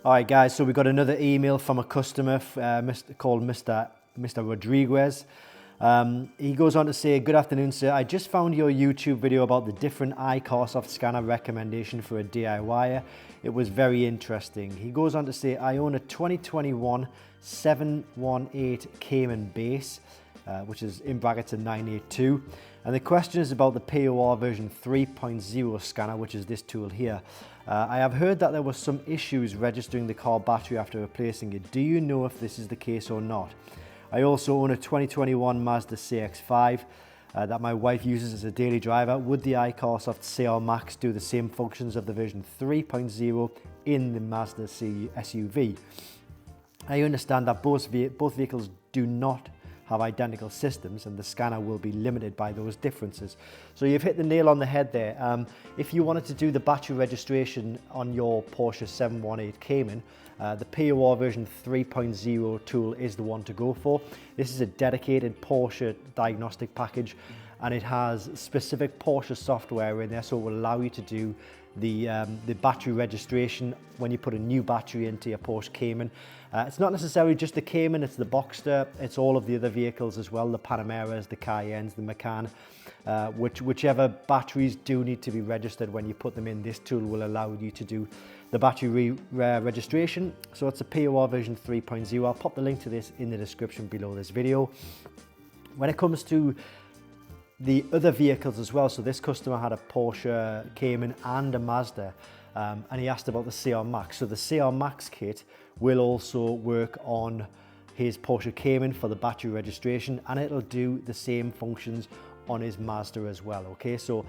All right, guys, so we got another email from a customer called Mr. Rodriguez. He goes on to say, "Good afternoon, sir. I just found your YouTube video about the different iCarSoft scanner recommendation for a DIYer. It was very interesting." He goes on to say, "I own a 2021 718 Cayman base, which is in brackets a 982. And the question is about the POR version 3.0 scanner, which is this tool here. I have heard that there were some issues registering the car battery after replacing it. Do you know if this is the case or not? I also own a 2021 Mazda CX-5 that my wife uses as a daily driver. Would the iCarSoft CR MAX do the same functions of the version 3.0 in the Mazda SUV? I understand that both vehicles do not have identical systems and the scanner will be limited by those differences." So you've hit the nail on the head there. If you wanted to do the battery registration on your Porsche 718 Cayman, the POR version 3.0 tool is the one to go for. This is a dedicated Porsche diagnostic package and it has specific Porsche software in there, so it will allow you to do the battery registration when you put a new battery into your Porsche Cayman. It's not necessarily just the Cayman, it's the Boxster, it's all of the other vehicles as well, the Panameras, the Cayennes, the Macan, whichever batteries do need to be registered when you put them in. This tool will allow you to do the battery registration. So it's a POR version 3.0. I'll pop the link to this in the description below this video. When it comes to the other vehicles as well, so this customer had a Porsche Cayman and a Mazda, and he asked about the CR MAX. So the CR MAX kit will also work on his Porsche Cayman for the battery registration, and it'll do the same functions on his Mazda as well. Okay, so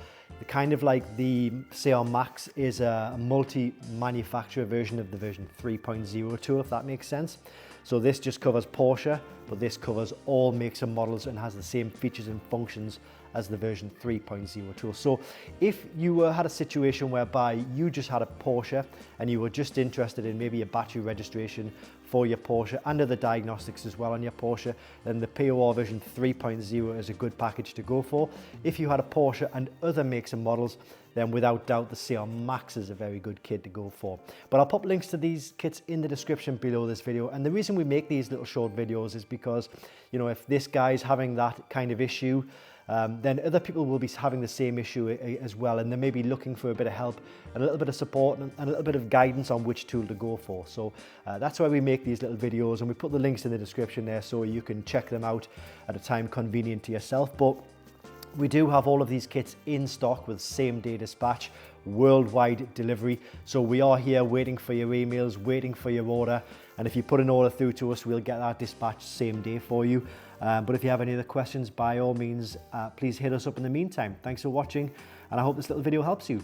kind of like the CR MAX is a multi-manufacturer version of the version 3.0 tool, if that makes sense. So this just covers Porsche, but this covers all makes and models and has the same features and functions as the version 3.0 tool. So if you had a situation whereby you just had a Porsche and you were just interested in maybe a battery registration for your Porsche and other diagnostics as well on your Porsche, then the POR version 3.0 is a good package to go for. If you had a Porsche and other makes and models, then without doubt the CR MAX is a very good kit to go for. But I'll pop links to these kits in the description below this video. And the reason we make these little short videos is because, you know, if this guy's having that kind of issue, then other people will be having the same issue as well, and they may be looking for a bit of help and a little bit of support and a little bit of guidance on which tool to go for. So that's why we make these little videos, and we put the links in the description there so you can check them out at a time convenient to yourself. But we do have all of these kits in stock with same-day dispatch, worldwide delivery. So we are here waiting for your emails, waiting for your order. And if you put an order through to us, we'll get that dispatched same day for you. But if you have any other questions, by all means, please hit us up in the meantime. Thanks for watching, and I hope this little video helps you.